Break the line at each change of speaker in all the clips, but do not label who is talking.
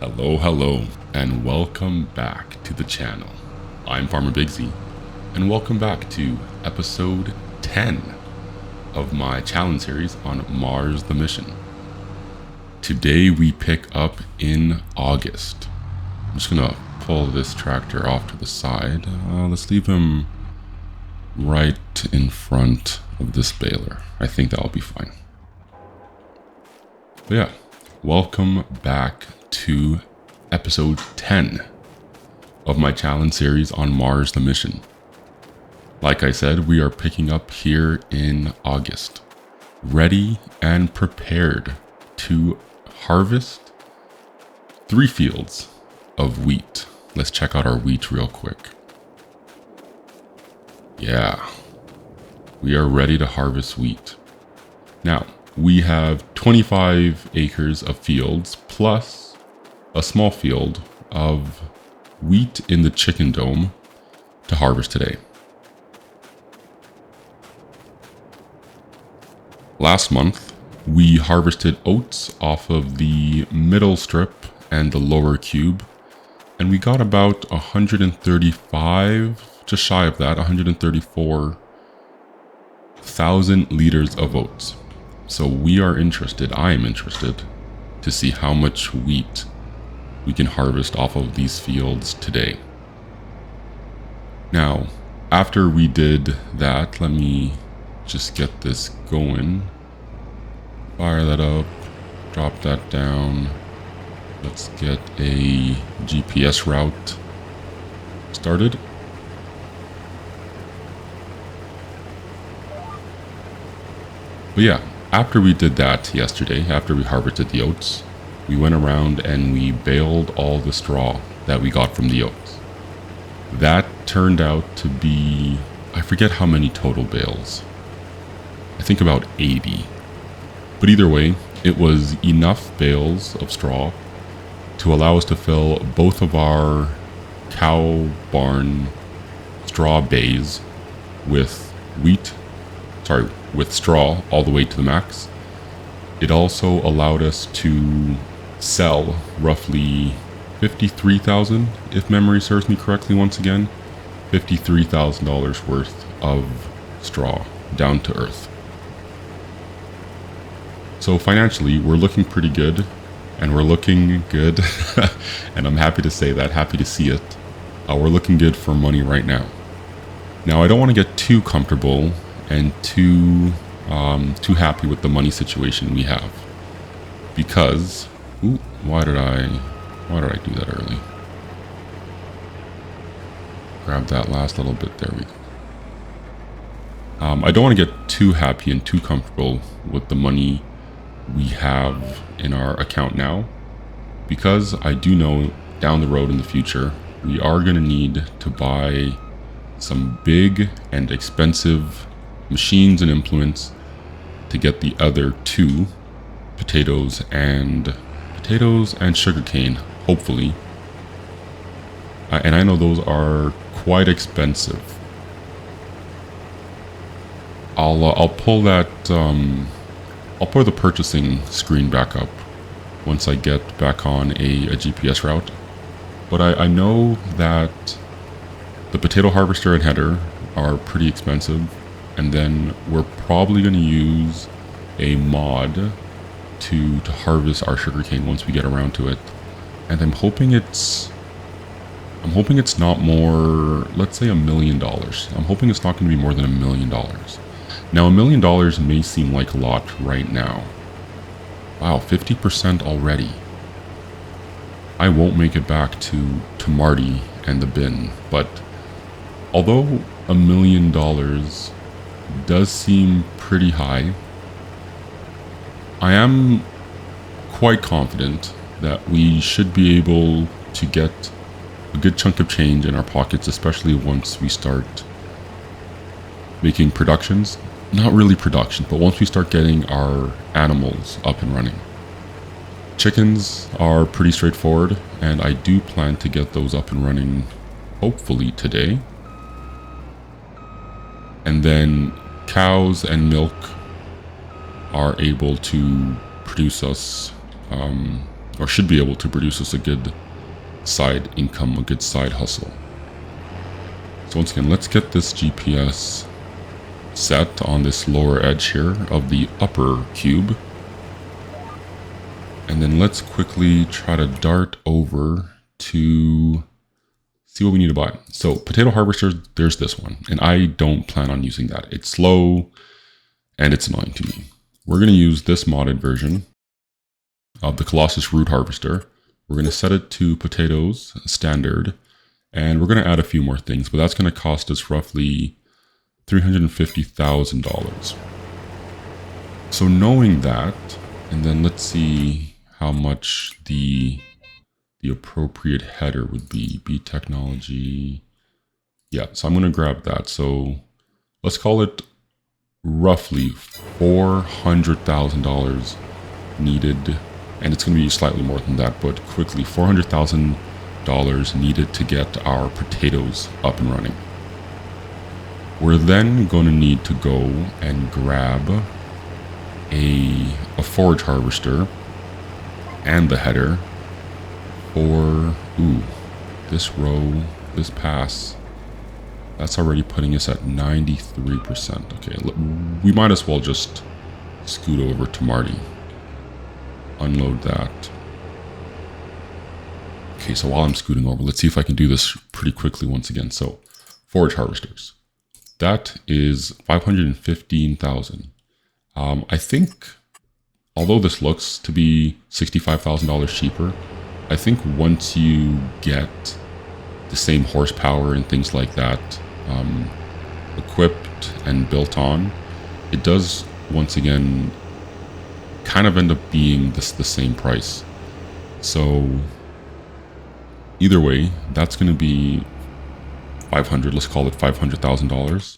Hello, and welcome back to the channel. I'm Farmer Bigsy, and welcome back to episode 10 of my challenge series on Mars the Mission. Today we pick up in August. I'm just gonna pull this tractor off to the side. Let's leave him right in front of this baler. I think that'll be fine. But yeah, welcome back to episode 10 of my challenge series on Mars the Mission. Like I said, we are picking up here in August, ready and prepared to harvest 3 fields of wheat. Let's check out our wheat real quick. Yeah, we are ready to harvest wheat. Now, we have 25 acres of fields plus a small field of wheat in the chicken dome to harvest today. Last month, we harvested oats off of the middle strip and the lower cube, and we got about 135, just shy of that, 134,000 liters of oats. So I am interested to see how much wheat we can harvest off of these fields today. Now, after we did that, let me just get this going. Fire that up, drop that down. Let's get a GPS route started. But yeah, after we did that yesterday, after we harvested the oats, we went around and we baled all the straw that we got from the oats. That turned out to be, I forget how many total bales. I think about 80. But either way, it was enough bales of straw to allow us to fill both of our cow barn straw bays with with straw all the way to the max. It also allowed us to sell roughly 53,000, if memory serves me correctly once again, $53,000 worth of straw down to earth. So financially, we're looking pretty good, and we're looking good, and I'm happy to say that, happy to see it. We're looking good for money right now. Now, I don't want to get too comfortable and too happy with the money situation we have, because why did I do that early? Grab that last little bit. There we go. I don't want to get too happy and too comfortable with the money we have in our account now, because I do know down the road in the future we are going to need to buy some big and expensive machines and implements to get the other 2 potatoes and sugarcane, hopefully. And I know those are quite expensive. I'll pull that I'll pull the purchasing screen back up once I get back on a GPS route. But I know that the potato harvester and header are pretty expensive, and then we're probably going to use a mod to harvest our sugarcane once we get around to it. And I'm hoping it's not more, let's say $1 million. I'm hoping it's not going to be more than $1 million. Now, $1 million may seem like a lot right now. Wow, 50% already. I won't make it back to Marty and the bin, but although $1 million does seem pretty high, I am quite confident that we should be able to get a good chunk of change in our pockets, especially once we start making productions. Not really production, but once we start getting our animals up and running. Chickens are pretty straightforward, and I do plan to get those up and running hopefully today. And then cows and milk are able to produce us or should be able to produce us a good side income, a good side hustle. So once again, let's get this GPS set on this lower edge here of the upper cube. And then let's quickly try to dart over to see what we need to buy. So potato harvesters, there's this one. And I don't plan on using that. It's slow and it's annoying to me. We're going to use this modded version of the Colossus root harvester. We're going to set it to potatoes standard. And we're going to add a few more things, but that's going to cost us roughly $350,000. So knowing that, and then let's see how much the appropriate header would be. B technology. Yeah, so I'm going to grab that. So let's call it roughly $400,000 needed. And it's going to be slightly more than that, but quickly, $400,000 needed to get our potatoes up and running. We're then going to need to go and grab a forage harvester and the header for, this row, this pass, that's already putting us at 93%. Okay, we might as well just scoot over to Marty. Unload that. Okay, so while I'm scooting over, let's see if I can do this pretty quickly once again. So, forage harvesters. That is 515,000. I think, although this looks to be $65,000 cheaper, I think once you get the same horsepower and things like that equipped and built on, it does once again kind of end up being the same price. So either way, that's going to be 500. Let's call it $500,000,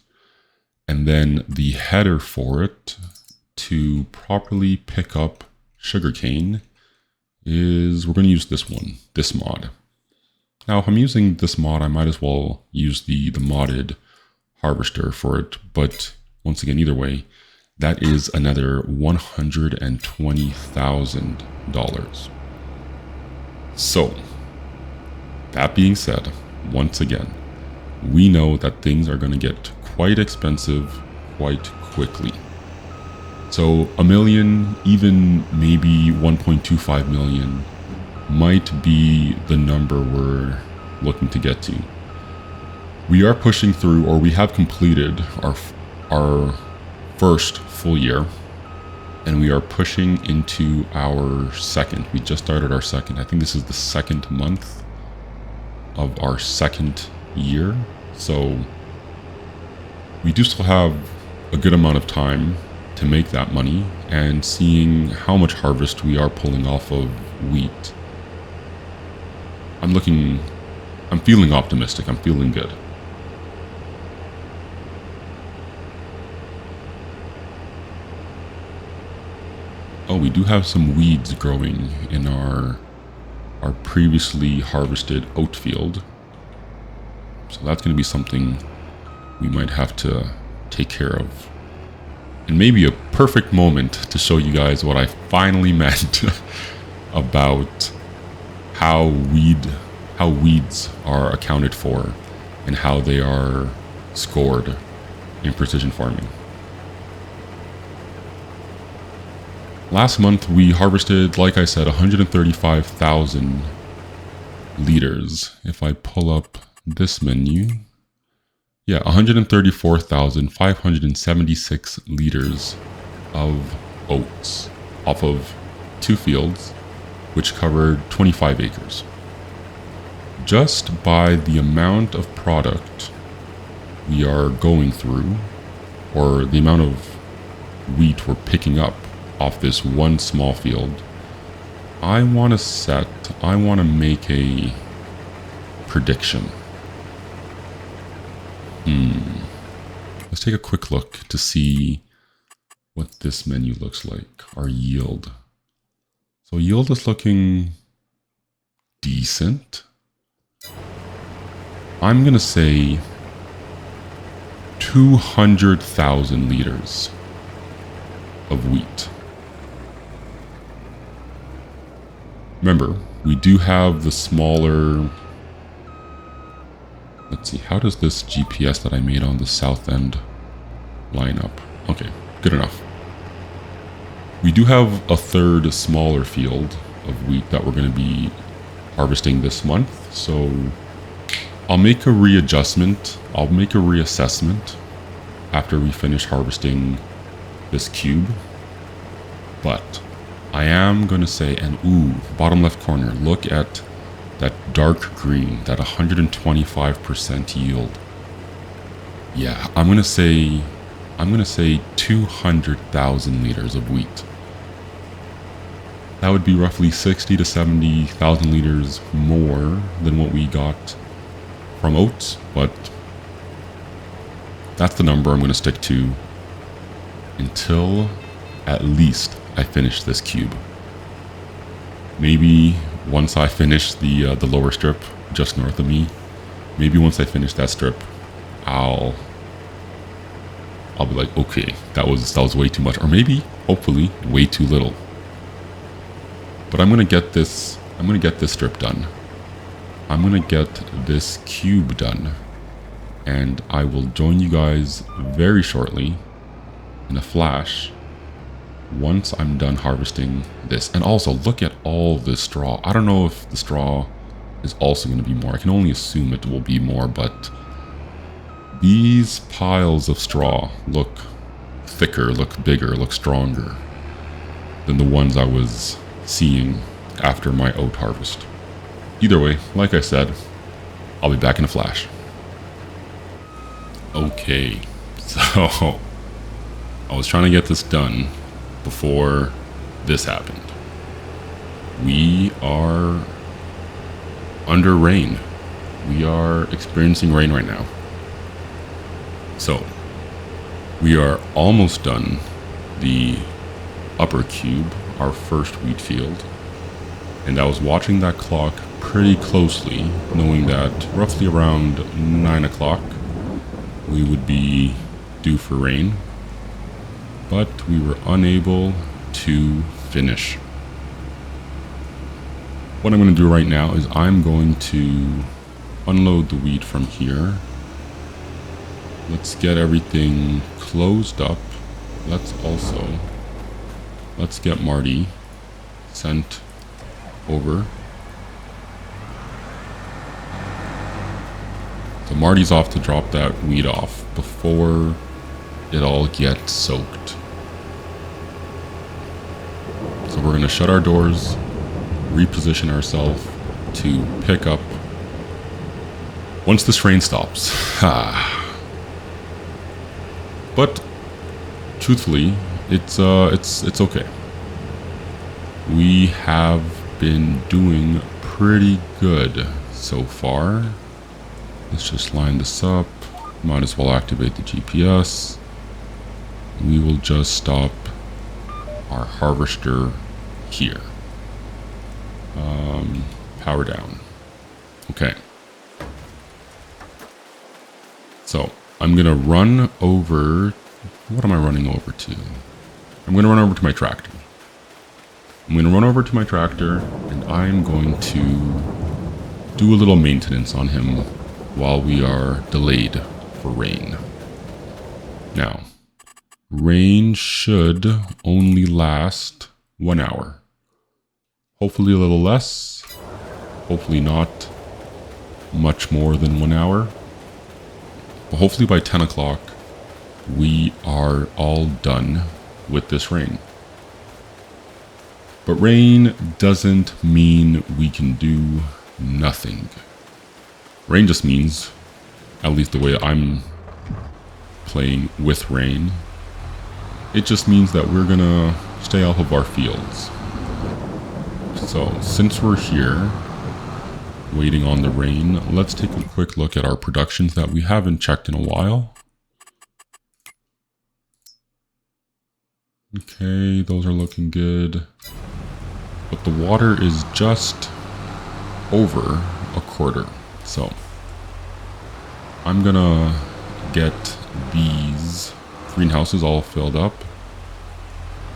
and then the header for it to properly pick up sugarcane is, we're going to use this one, this mod. Now, if I'm using this mod, I might as well use the modded harvester for it. But once again, either way, that is another $120,000. So, that being said, once again, we know that things are going to get quite expensive quite quickly. So $1 million, even maybe 1.25 million might be the number we're looking to get to. We are pushing through, or we have completed our first full year, and we are pushing into our second. We just started our second. I think this is the second month of our second year. So we do still have a good amount of time to make that money, and seeing how much harvest we are pulling off of wheat, I'm feeling optimistic. I'm feeling good. Oh, we do have some weeds growing in our previously harvested oat field. So that's going to be something we might have to take care of. And maybe a perfect moment to show you guys what I finally meant about how weeds are accounted for and how they are scored in precision farming. Last month we harvested, like I said, 135,000 liters. If I pull up this menu, yeah, 134,576 liters of oats off of 2 fields, which covered 25 acres. Just by the amount of product we are going through, or the amount of wheat we're picking up off this one small field, I want to make a prediction. Let's take a quick look to see what this menu looks like. Our yield. So yield is looking decent. I'm going to say 200,000 liters of wheat. Remember, we do have the smaller... Let's see, how does this GPS that I made on the south end line up? Okay, good enough. We do have a third smaller field of wheat that we're going to be harvesting this month, so I'll make a readjustment, I'll make a reassessment after we finish harvesting this cube. But I am going to say, and ooh, bottom left corner, look at that dark green, that 125% yield. Yeah, I'm going to say 200,000 liters of wheat. That would be roughly 60 to 70,000 liters more than what we got from oats, but that's the number I'm going to stick to until at least I finish this cube. Maybe once I finish the lower strip just north of me, maybe once I finish that strip, I'll be like, okay, that was way too much, or maybe, hopefully, way too little. But I'm gonna get this strip done. I'm gonna get this cube done, and I will join you guys very shortly in a flash once I'm done harvesting this. And also, look at all this straw. I don't know if the straw is also going to be more. I can only assume it will be more, but these piles of straw look thicker, look bigger, look stronger than the ones I was seeing after my oat harvest. Either way, like I said, I'll be back in a flash. Okay, so I was trying to get this done before this happened. We are under rain. We are experiencing rain right now. So we are almost done the upper cube, our first wheat field. And I was watching that clock pretty closely, knowing that roughly around 9 o'clock we would be due for rain. But we were unable to finish. What I'm going to do right now is I'm going to unload the wheat from here. Let's get everything closed up. Let's get Marty sent over. So Marty's off to drop that wheat off before it all gets soaked. So we're going to shut our doors, reposition ourselves to pick up once this rain stops. But truthfully, it's okay. We have been doing pretty good so far. Let's just line this up. Might as well activate the GPS. We will just stop our harvester here. Power down. Okay. So I'm gonna run over. What am I running over to? I'm gonna run over to my tractor. I'm gonna run over to my tractor and I'm going to do a little maintenance on him while we are delayed for rain. Now, rain should only last 1 hour. Hopefully a little less. Hopefully not much more than 1 hour. But hopefully by 10 o'clock, we are all done with this rain. But rain doesn't mean we can do nothing. Rain just means, at least the way I'm playing with rain, it just means that we're gonna stay off of our fields. So since we're here waiting on the rain, let's take a quick look at our productions that we haven't checked in a while. Okay, those are looking good. But the water is just over a quarter. So I'm gonna get these greenhouses all filled up,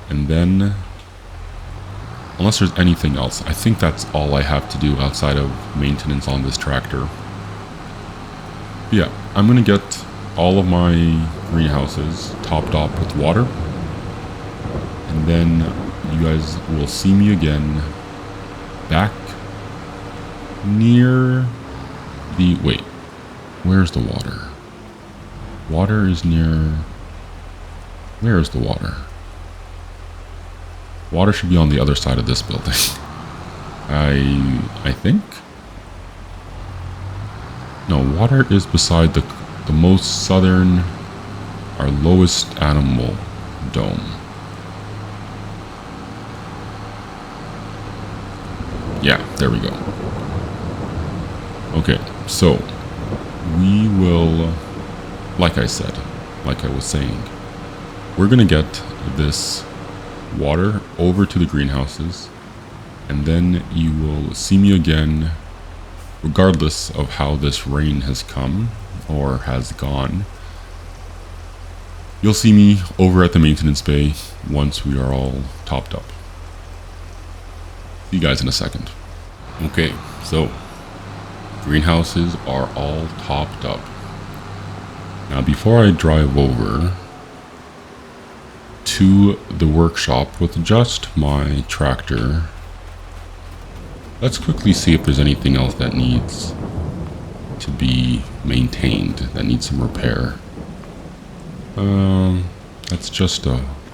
and then unless there's anything else, I think that's all I have to do outside of maintenance on this tractor. But yeah, I'm going to get all of my greenhouses topped off with water. And then you guys will see me again back near the... Wait, where's the water? Water is near... Where is the water? Water should be on the other side of this building. I think? No, water is beside the most southern, our lowest animal dome. Yeah, there we go. Okay, so we will, like I said, like I was saying, we're going to get this water over to the greenhouses, and then you will see me again regardless of how this rain has come or has gone. You'll see me over at the maintenance bay once we are all topped up. See you guys in a second. Okay, so greenhouses are all topped up. Now before I drive over to the workshop with just my tractor, let's quickly see if there's anything else that needs to be maintained, that needs some repair.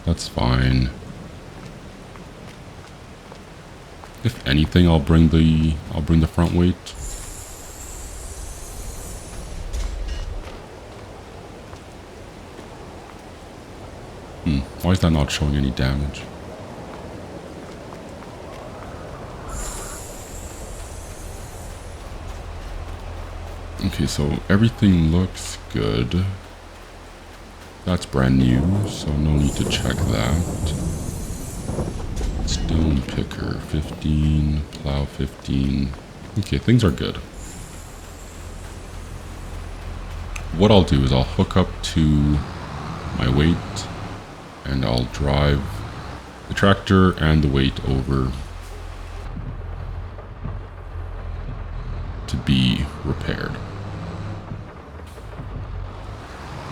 That's fine. If anything, I'll bring the front weight. Why is that not showing any damage? Okay, so everything looks good. That's brand new, so no need to check that. Stone picker, 15. Plow, 15. Okay, things are good. What I'll do is I'll hook up to my weight, and I'll drive the tractor and the weight over to be repaired.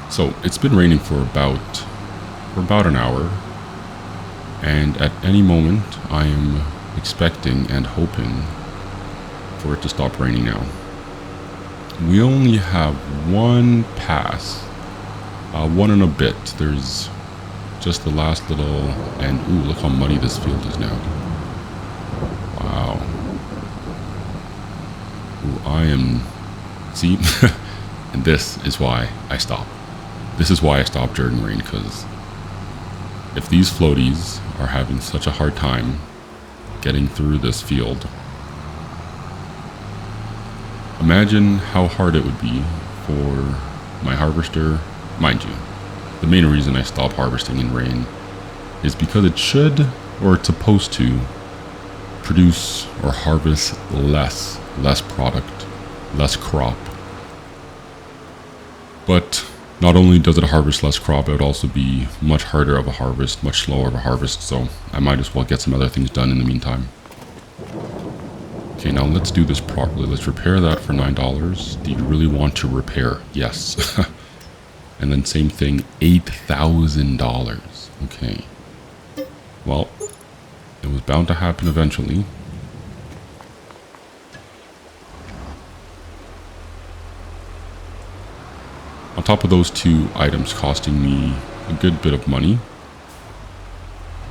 So it's been raining for about an hour, and at any moment I am expecting and hoping for it to stop raining now. We only have one pass, one and a bit. There's just the last little, and ooh, look how muddy this field is now. Wow. Ooh, I am, see, and this is why I stop. This is why I stopped during rain, because if these floaties are having such a hard time getting through this field, imagine how hard it would be for my harvester. Mind you, the main reason I stop harvesting in rain is because it should, or it's supposed to, produce or harvest less product, less crop. But not only does it harvest less crop, it would also be much harder of a harvest, much slower of a harvest, so I might as well get some other things done in the meantime. Okay, now let's do this properly. Let's repair that for $9. Do you really want to repair? Yes. And then same thing, $8,000. Okay. Well, it was bound to happen eventually. On top of those two items costing me a good bit of money,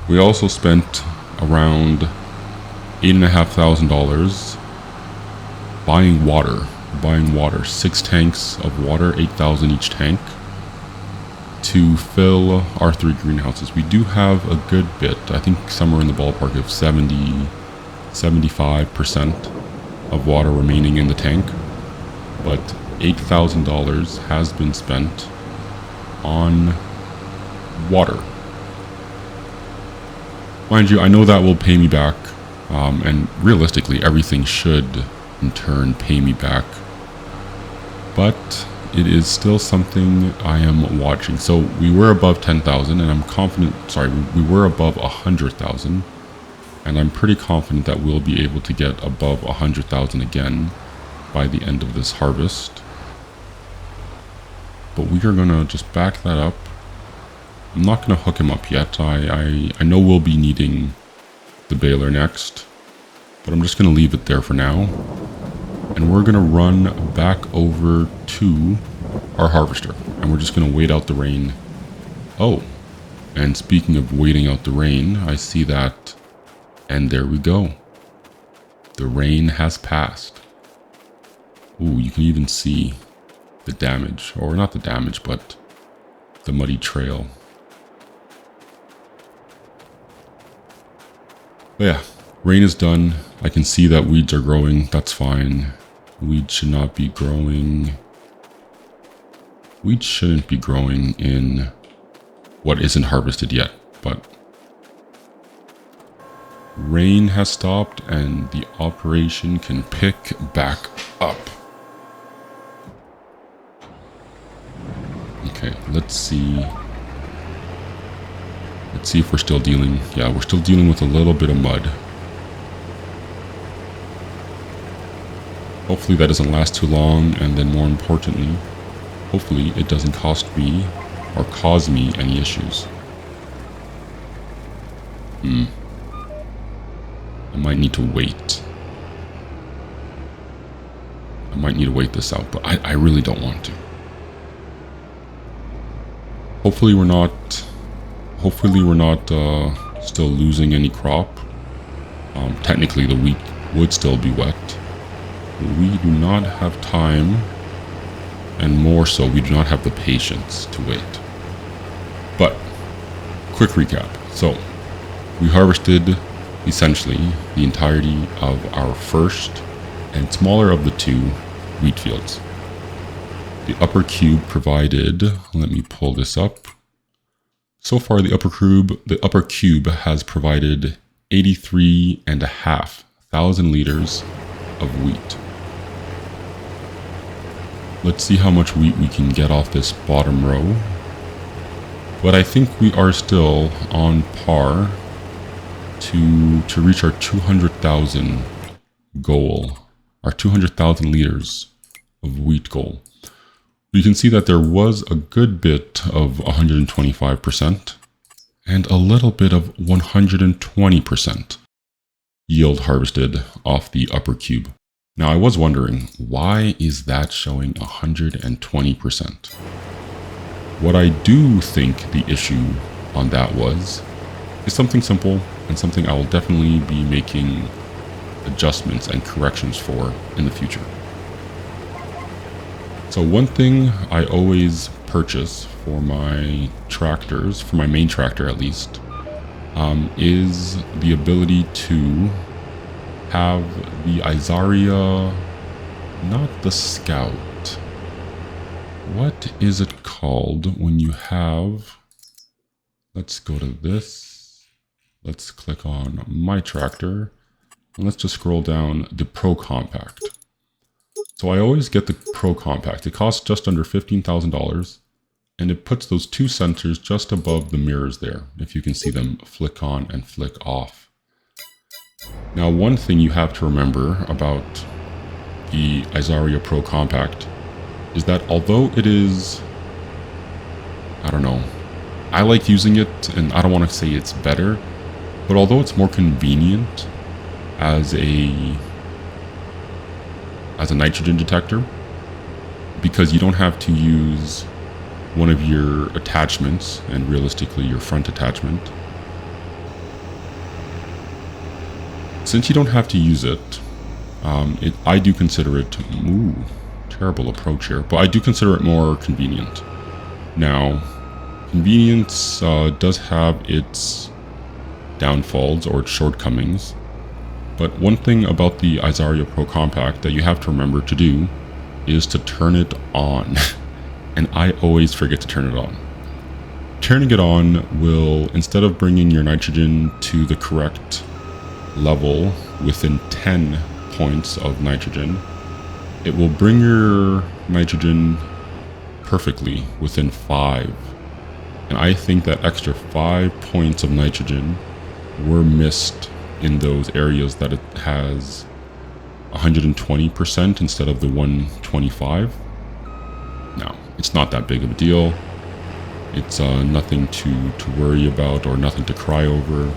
we also spent around $8,500 buying water. 6 tanks of water, 8,000 each tank, to fill our 3 greenhouses. We do have a good bit, I think somewhere in the ballpark of 75% of water remaining in the tank, but $8,000 has been spent on water. Mind you, I know that will pay me back, and realistically everything should in turn pay me back, but it is still something I am watching. So we were above 10,000, and I'm confident, sorry, we were above 100,000, And I'm pretty confident that we'll be able to get above 100,000 again by the end of this harvest. But we are gonna just back that up. I'm not gonna hook him up yet. I know we'll be needing the baler next, but I'm just gonna leave it there for now. And we're gonna run back over to our harvester, and we're just gonna wait out the rain. Oh, and speaking of waiting out the rain, I see that, and there we go. The rain has passed. Ooh, you can even see the damage, or not the damage, but the muddy trail. But yeah, rain is done. I can see that weeds are growing. That's fine. Weeds should not be growing. Weeds shouldn't be growing in what isn't harvested yet, but rain has stopped and the operation can pick back up. Okay, let's see. Let's see if we're still dealing. Yeah, we're still dealing with a little bit of mud. Hopefully that doesn't last too long, and then more importantly, hopefully it doesn't cost me or cause me any issues. I might need to wait. I might need to wait this out, but I really don't want to. Hopefully we're not still losing any crop. Technically the wheat would still be wet. We do not have time, and more so, we do not have the patience to wait. But, quick recap. So, we harvested essentially the entirety of our first and smaller of the two wheat fields. The upper cube provided, let me pull this up. So far, the upper cube has provided 83,500 liters of wheat. Let's see how much wheat we can get off this bottom row. But I think we are still on par to reach our 200,000 goal, our 200,000 liters of wheat goal. You can see that there was a good bit of 125% and a little bit of 120% yield harvested off the upper cube. Now I was wondering, why is that showing 120%? What I do think the issue on that is something simple and something I will definitely be making adjustments and corrections for in the future. So one thing I always purchase for my tractors, for my main tractor at least, is the ability to have the Isaria, not the Scout. What is it called when you have, let's go to this, let's click on my tractor, and let's just scroll down the Pro Compact. So I always get the Pro Compact. It costs just under $15,000, and it puts those two sensors just above the mirrors there, if you can see them flick on and flick off. Now, one thing you have to remember about the Isaria Pro Compact is that although it is, I don't know, I like using it, and I don't want to say it's better, but although it's more convenient as a nitrogen detector, because you don't have to use one of your attachments, and realistically your front attachment. Since you don't have to use it, I do consider it, terrible approach here, but I do consider it more convenient. Now, convenience does have its downfalls or its shortcomings, but one thing about the Isaria Pro Compact that you have to remember to do is to turn it on. And I always forget to turn it on. Turning it on will, instead of bringing your nitrogen to the correct level within 10 points of nitrogen, it will bring your nitrogen perfectly within 5. And I think that extra 5 points of nitrogen were missed in those areas that it has 120% instead of the 125. Now, it's not that big of a deal. It's nothing to worry about or nothing to cry over.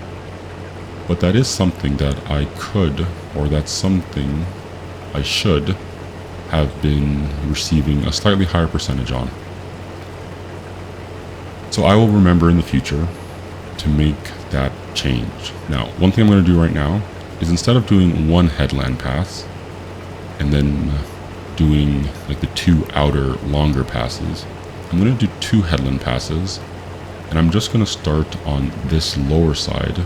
But that is something that I could, or that's something I should have been receiving a slightly higher percentage on. So I will remember in the future to make that change. Now, one thing I'm going to do right now is instead of doing one headland pass and then doing like the two outer longer passes, I'm going to do two headland passes, and I'm just going to start on this lower side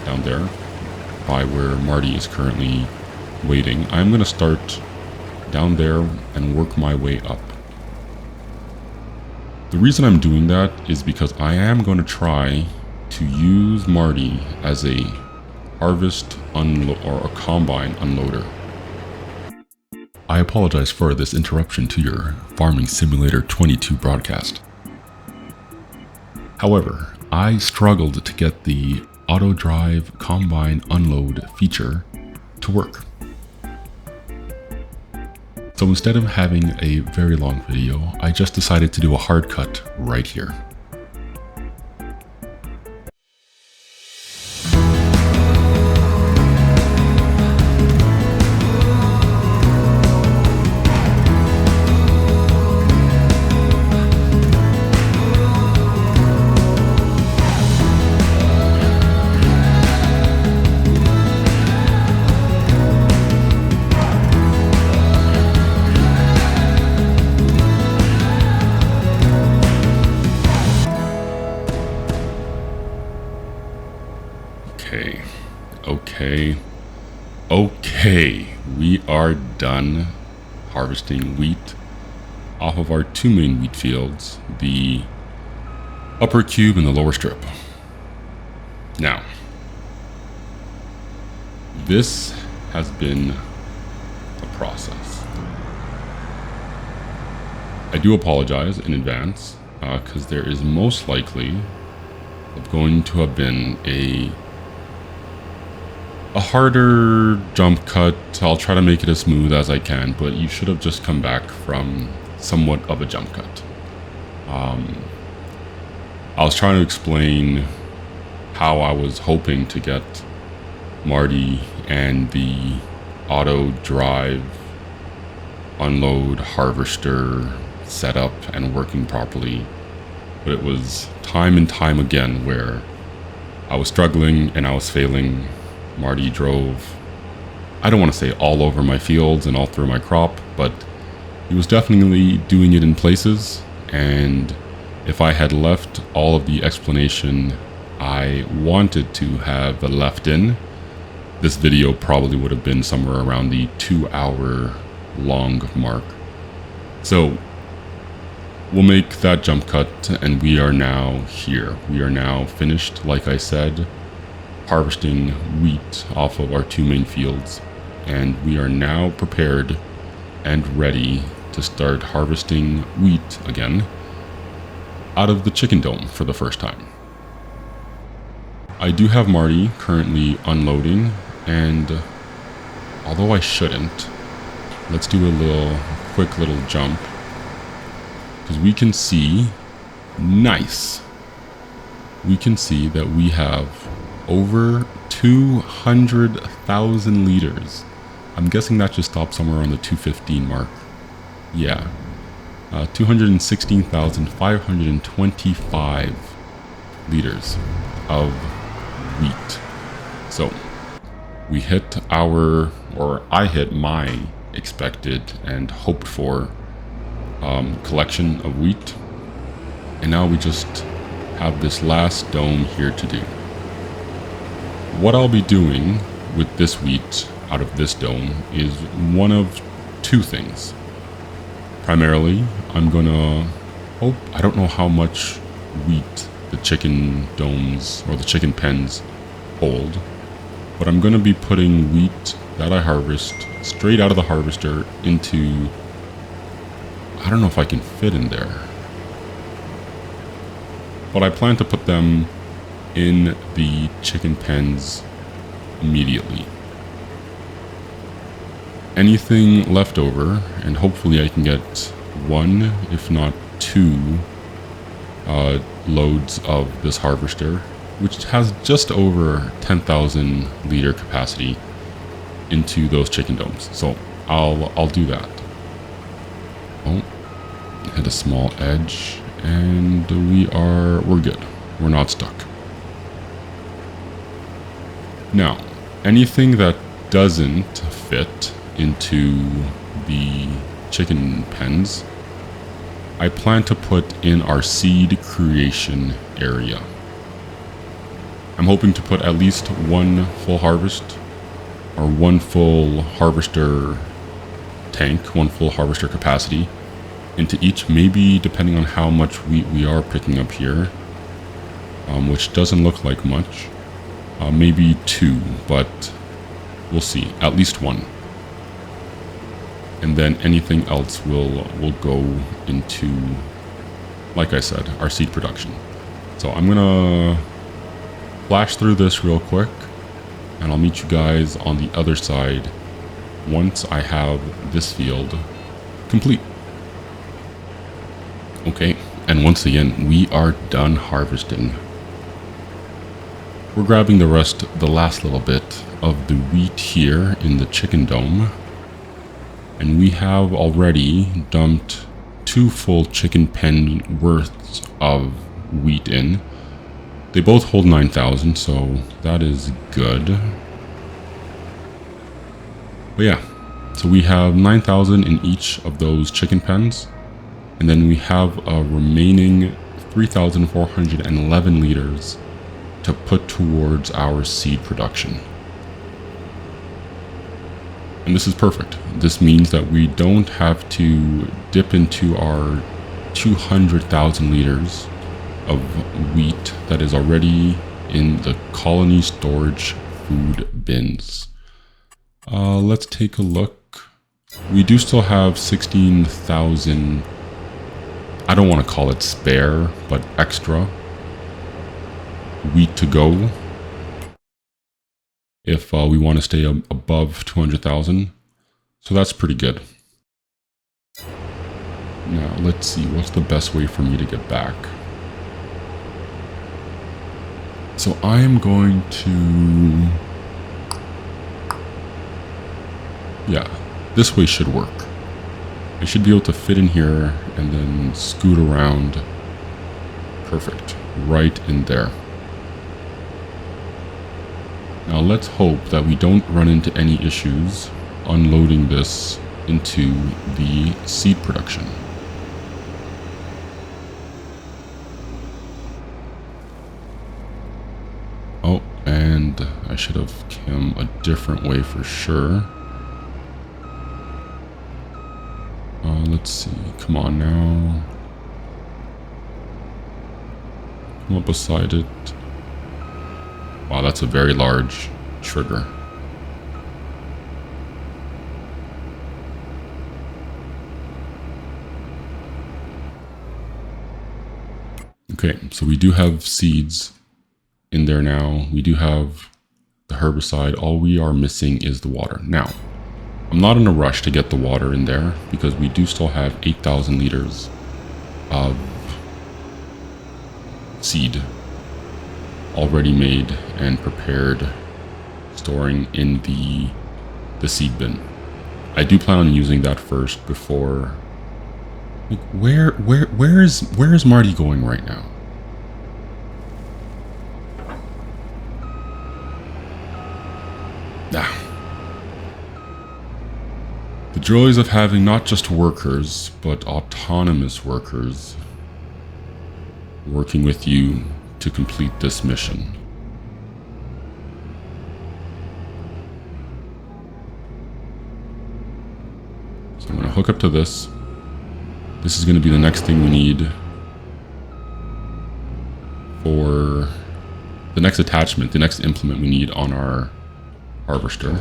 down there by where Marty is currently waiting. I'm going to start down there and work my way up. The reason I'm doing that is because I am going to try to use Marty as a harvest or a combine unloader. I apologize for this interruption to your Farming Simulator 22 broadcast. However, I struggled to get the auto drive combine unload feature to work. So instead of having a very long video, I just decided to do a hard cut right here. Okay, we are done harvesting wheat off of our two main wheat fields, the upper cube and the lower strip. Now, this has been a process. I do apologize in advance because there is most likely going to have been a harder jump cut. I'll try to make it as smooth as I can, but you should have just come back from somewhat of a jump cut. I was trying to explain how I was hoping to get Marty and the auto drive unload harvester set up and working properly, but it was time and time again where I was struggling and I was failing. Marty drove, I don't want to say all over my fields and all through my crop, but he was definitely doing it in places, and if I had left all of the explanation I wanted to have left in, this video probably would have been somewhere around the 2-hour long mark. So we'll make that jump cut, and we are now here. We are now finished, like I said, harvesting wheat off of our two main fields, and we are now prepared and ready to start harvesting wheat again out of the chicken dome for the first time. I do have Marty currently unloading, and although I shouldn't, let's do a quick little jump, because we can see, nice, we can see that we have over 200,000 liters. I'm guessing that just stopped somewhere on the 215 mark. Yeah, 216,525 liters of wheat. So we hit I hit my expected and hoped for collection of wheat, and now we just have this last dome here to do. What I'll be doing with this wheat out of this dome is one of two things. Primarily, I'm gonna I don't know how much wheat the chicken domes or the chicken pens hold, but I'm gonna be putting wheat that I harvest straight out of the harvester into, I don't know if I can fit in there, but I plan to put them in the chicken pens immediately. Anything left over, and hopefully I can get one, if not two, loads of this harvester, which has just over 10,000 liter capacity, into those chicken domes. So I'll do that. Oh, hit a small edge, and we're good. We're not stuck. Now, anything that doesn't fit into the chicken pens, I plan to put in our seed creation area. I'm hoping to put at least one full harvest, or one full harvester tank, one full harvester capacity into each, maybe depending on how much wheat we are picking up here, which doesn't look like much. Maybe two, but we'll see. At least one. And then anything else will go into, like I said, our seed production. So I'm gonna flash through this real quick, and I'll meet you guys on the other side once I have this field complete. Okay, and once again, we are done harvesting. We're grabbing the last little bit of the wheat here in the chicken dome. And we have already dumped 2 full chicken pen worths of wheat in. They both hold 9,000, so that is good. But yeah, so we have 9,000 in each of those chicken pens. And then we have a remaining 3,411 liters to put towards our seed production. And this is perfect. This means that we don't have to dip into our 200,000 liters of wheat that is already in the colony storage food bins. Let's take a look. We do still have 16,000, I don't want to call it spare, but extra wheat to go. If we want to stay above 200,000. So that's pretty good. Now, let's see, what's the best way for me to get back? So I am going to... yeah, this way should work. I should be able to fit in here and then scoot around. Perfect, right in there. Now let's hope that we don't run into any issues unloading this into the seed production. Oh, and I should have come a different way for sure. Let's see, come on now. Come up beside it. Wow, that's a very large trigger. Okay, so we do have seeds in there now. We do have the herbicide. All we are missing is the water. Now, I'm not in a rush to get the water in there because we do still have 8,000 liters of seed already made and prepared, storing in the seed bin. I do plan on using that first before. Like, where is Marty going right now? The joys of having not just workers, but autonomous workers working with you to complete this mission. So I'm going to hook up to this. This is going to be the next thing we need for the next attachment, the next implement we need on our harvester.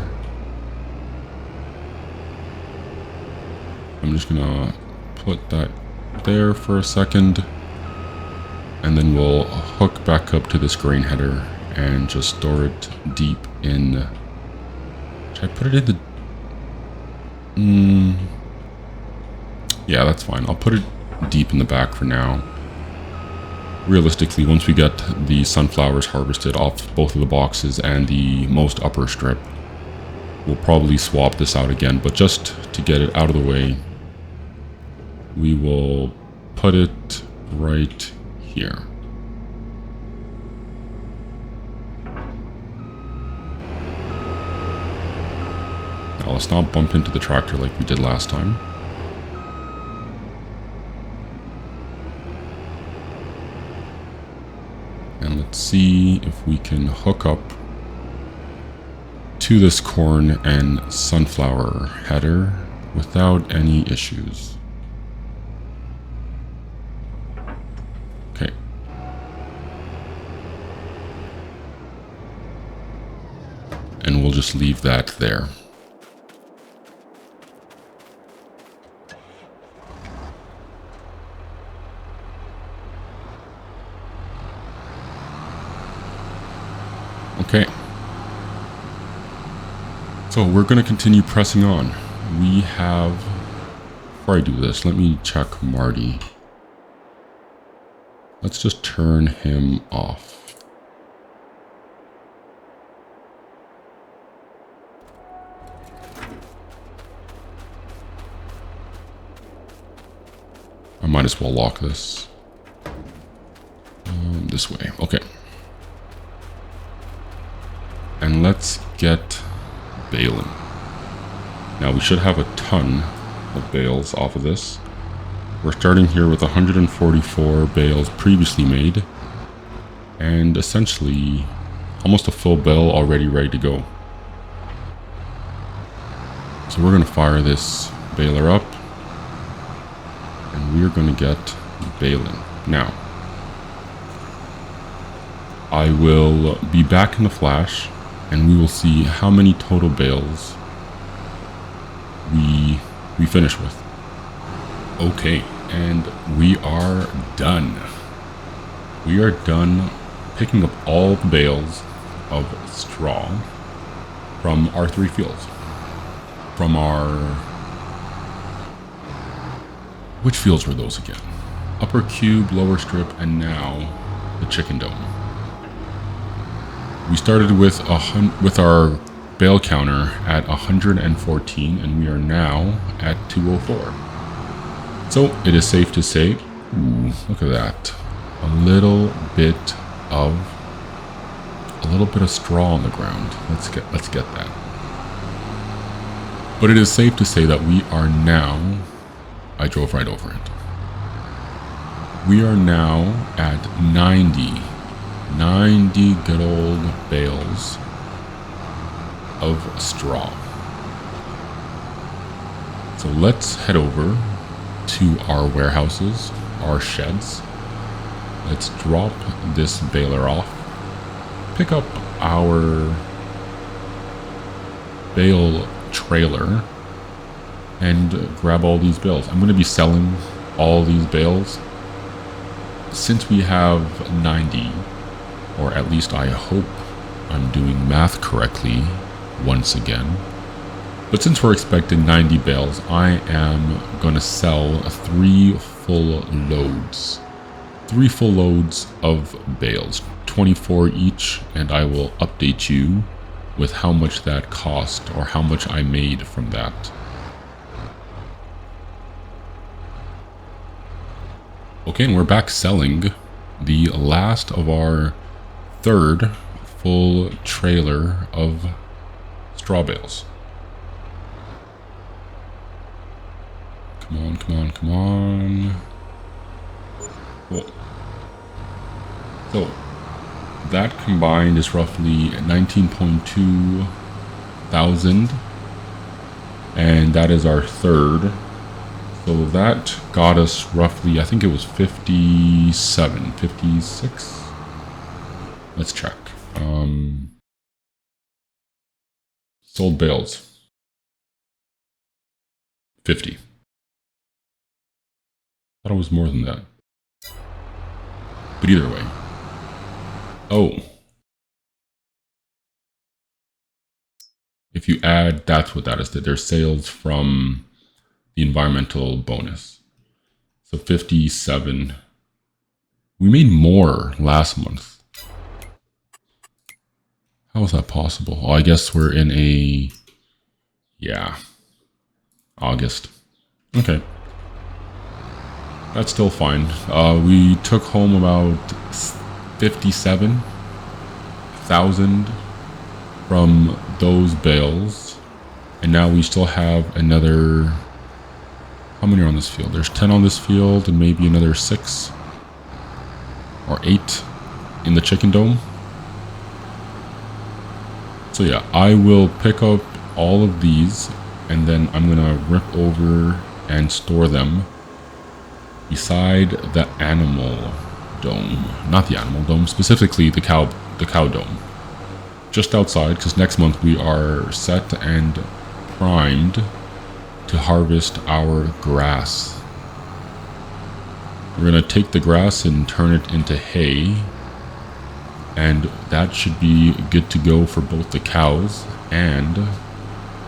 I'm just going to put that there for a second. And then we'll hook back up to this grain header and just store it deep in... Should I put it in the... Yeah, that's fine. I'll put it deep in the back for now. Realistically, once we get the sunflowers harvested off both of the boxes and the most upper strip, we'll probably swap this out again, but just to get it out of the way, we will put it right here. Now let's not bump into the tractor like we did last time. And let's see if we can hook up to this corn and sunflower header without any issues. Okay. And we'll just leave that there. Okay. So we're going to continue pressing on. We have... Before I do this, let me check Marty. Let's just turn him off. I might as well lock this. This way. Okay. And let's get baling. Now we should have a ton of bales off of this. We're starting here with 144 bales previously made, and essentially almost a full bale already ready to go. So we're going to fire this baler up, and we're going to get baling. Now, I will be back in the flash, and we will see how many total bales we finish with. Okay, and we are done. We are done picking up all the bales of straw from our 3 fields. From our... Which fields were those again? Upper cube, lower strip, and now the chicken dome. We started with our bale counter at 114, and we are now at 204. So it is safe to say, ooh, look at that, a little bit of straw on the ground. Let's get that. But it is safe to say that we are now... I drove right over it. We are now at 90 good old bales of straw. So let's head over to our warehouses, our sheds. Let's drop this baler off, pick up our bale trailer, and grab all these bales. I'm going to be selling all these bales since we have 90, or at least I hope I'm doing math correctly once again. But since we're expecting 90 bales, I am going to sell 3 full loads. 3 full loads of bales, 24 each, and I will update you with how much that cost or how much I made from that. Okay, and we're back selling the last of our 3rd full trailer of straw bales. Come on, come on, come on. Cool. So, that combined is roughly 19.2 thousand. And that is our 3rd. So that got us roughly, I think it was 57, 56. Let's check. Sold bales. 50. Thought it was more than that. But either way. Oh. if you add, that's what that is. That there's sales from the environmental bonus. So 57. We made more last month. How is that possible? Oh, I guess we're in a, yeah, August. Okay. That's still fine. We took home about 57,000 from those bales. And now we still have another, how many are on this field? There's 10 on this field and maybe another 6 or 8 in the chicken dome. So yeah, I will pick up all of these and then I'm gonna rip over and store them beside the animal dome. Not the animal dome, specifically the cow dome. Just outside, because next month we are set and primed to harvest our grass. We're gonna take the grass and turn it into hay, and that should be good to go for both the cows and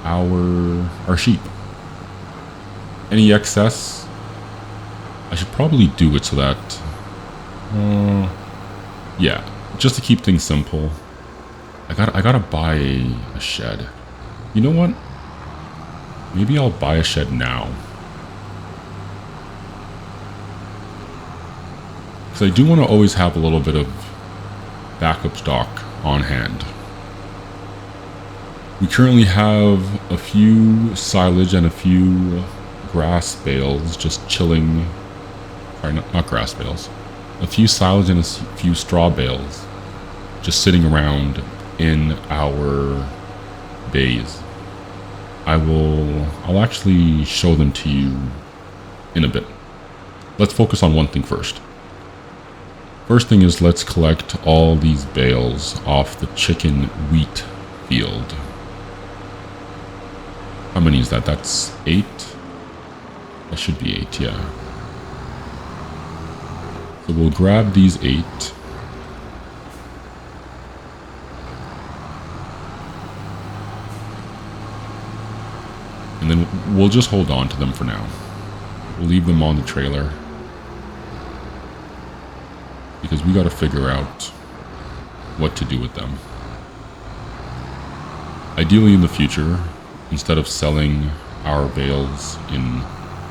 our sheep. Any excess, I should probably do it so that, yeah, just to keep things simple. I gotta buy a shed. You know what? Maybe I'll buy a shed now. Because I do want to always have a little bit of backup stock on hand. We currently have a few silage and a few grass bales just chilling. Sorry, not grass bales. A few silage and a few straw bales just sitting around in our bays. I'll actually show them to you in a bit. Let's focus on one thing first. First thing is, let's collect all these bales off the chicken wheat field. How many is that? That's 8? That should be 8, yeah. So we'll grab these 8. And then we'll just hold on to them for now. We'll leave them on the trailer, because we got to figure out what to do with them. Ideally in the future, instead of selling our bales in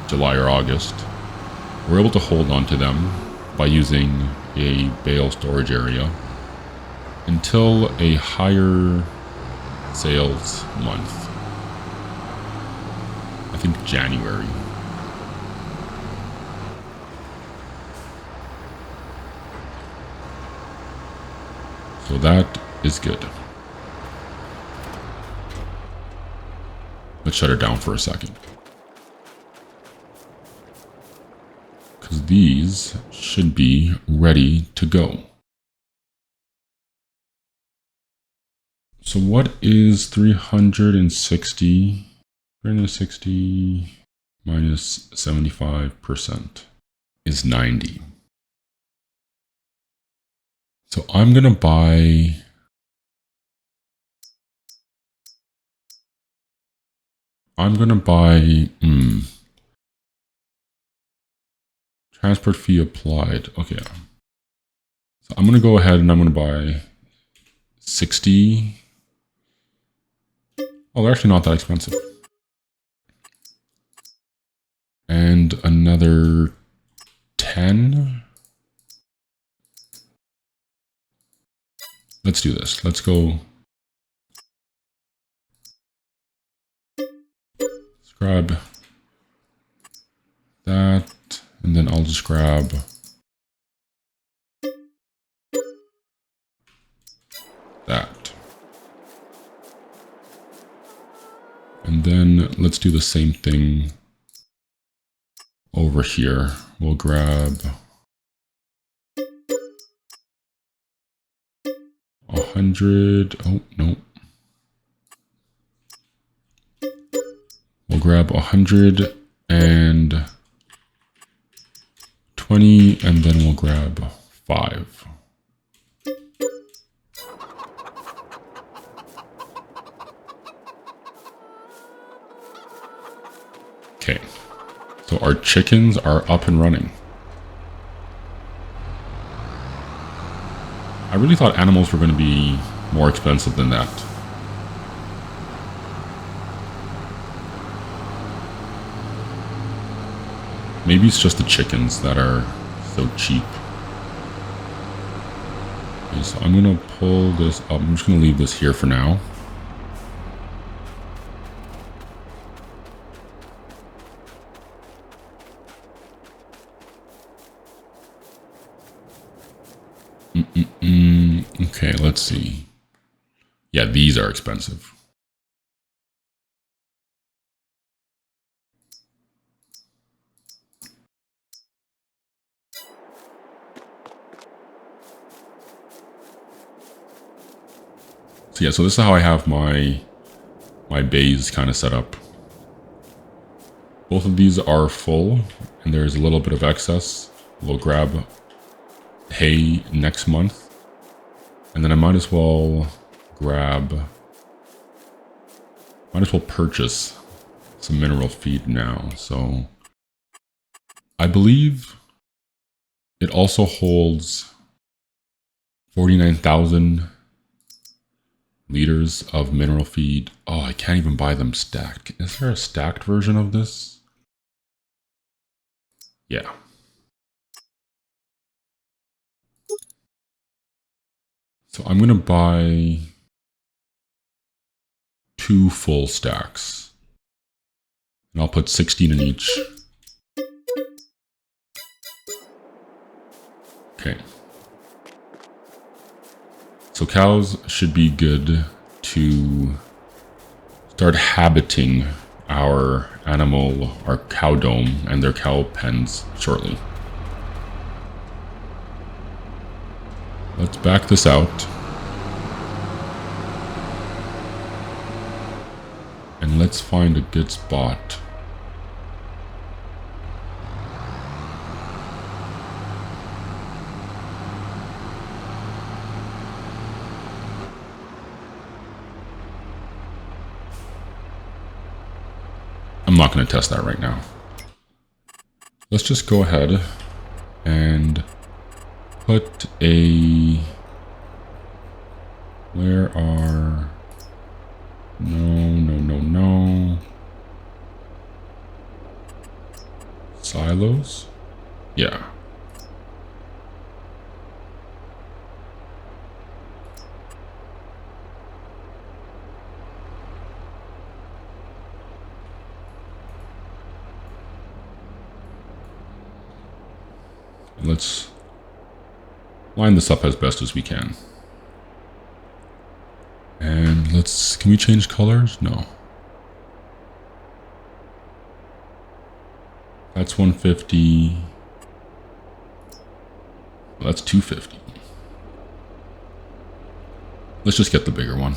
July or August, we're able to hold on to them by using a bale storage area until a higher sales month. I think January. So that is good. Let's shut it down for a second, because these should be ready to go. So what is 360? 360 minus 75% is 90. So I'm going to buy transport fee applied. Okay. So I'm going to go ahead and I'm going to buy 60. Oh, they're actually not that expensive. And another 10. Let's do this. Let's go. Let's grab that, and then I'll just grab that. And then let's do the same thing over here. We'll grab 100. Oh, no. We'll grab 120, and then we'll grab 5. Okay, so our chickens are up and running. I really thought animals were going to be more expensive than that. Maybe it's just the chickens that are so cheap. Okay, so I'm going to pull this up. I'm just going to leave this here for now. Okay, let's see. Yeah, these are expensive. So yeah, so this is how I have my bays kind of set up. Both of these are full, and there's a little bit of excess. We'll grab hay next month. And then I might as well purchase some mineral feed now. So I believe it also holds 49,000 liters of mineral feed. Oh, I can't even buy them stacked. Is there a stacked version of this? Yeah. So I'm going to buy 2 full stacks. And I'll put 16 in each. Okay. So cows should be good to start habiting our cow dome and their cow pens shortly. Let's back this out. And let's find a good spot. I'm not going to test that right now. Let's just go ahead and put a... No. Silos? Yeah. Let's line this up as best as we can. And can we change colors? No. That's 150. That's 250. Let's just get the bigger one.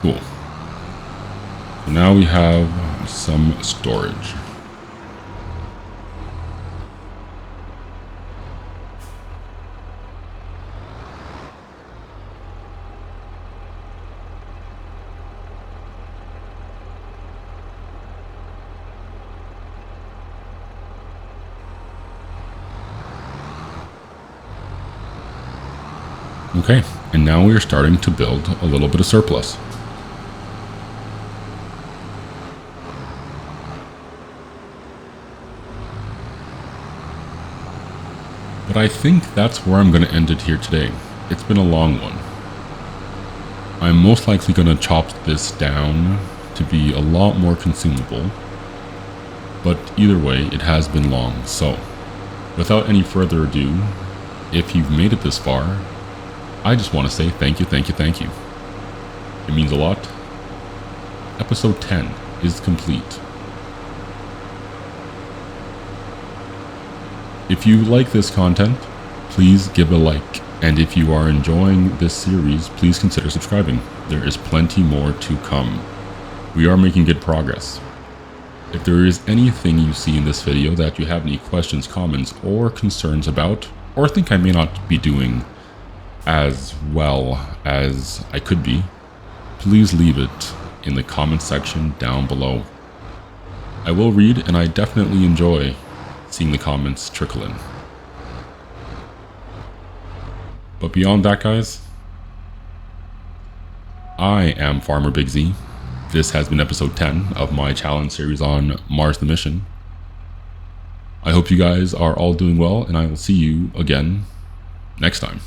Cool. So now we have some storage. Okay, and now we are starting to build a little bit of surplus. But I think that's where I'm going to end it here today. It's been a long one. I'm most likely going to chop this down to be a lot more consumable. But either way, it has been long. So, without any further ado, if you've made it this far, I just want to say thank you, thank you, thank you. It means a lot. Episode 10 is complete. If you like this content, please give a like. And if you are enjoying this series, please consider subscribing. There is plenty more to come. We are making good progress. If there is anything you see in this video that you have any questions, comments, or concerns about, or think I may not be doing as well as I could be, please leave it in the comment section down below. I will read, and I definitely enjoy seeing the comments trickle in. But beyond that, guys, I am Farmer Big Z. This has been episode 10 of my challenge series on Mars the Mission. I hope you guys are all doing well, and I will see you again next time.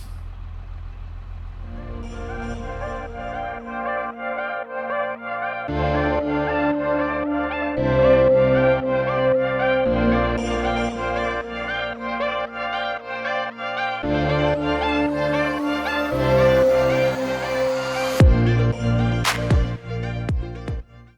You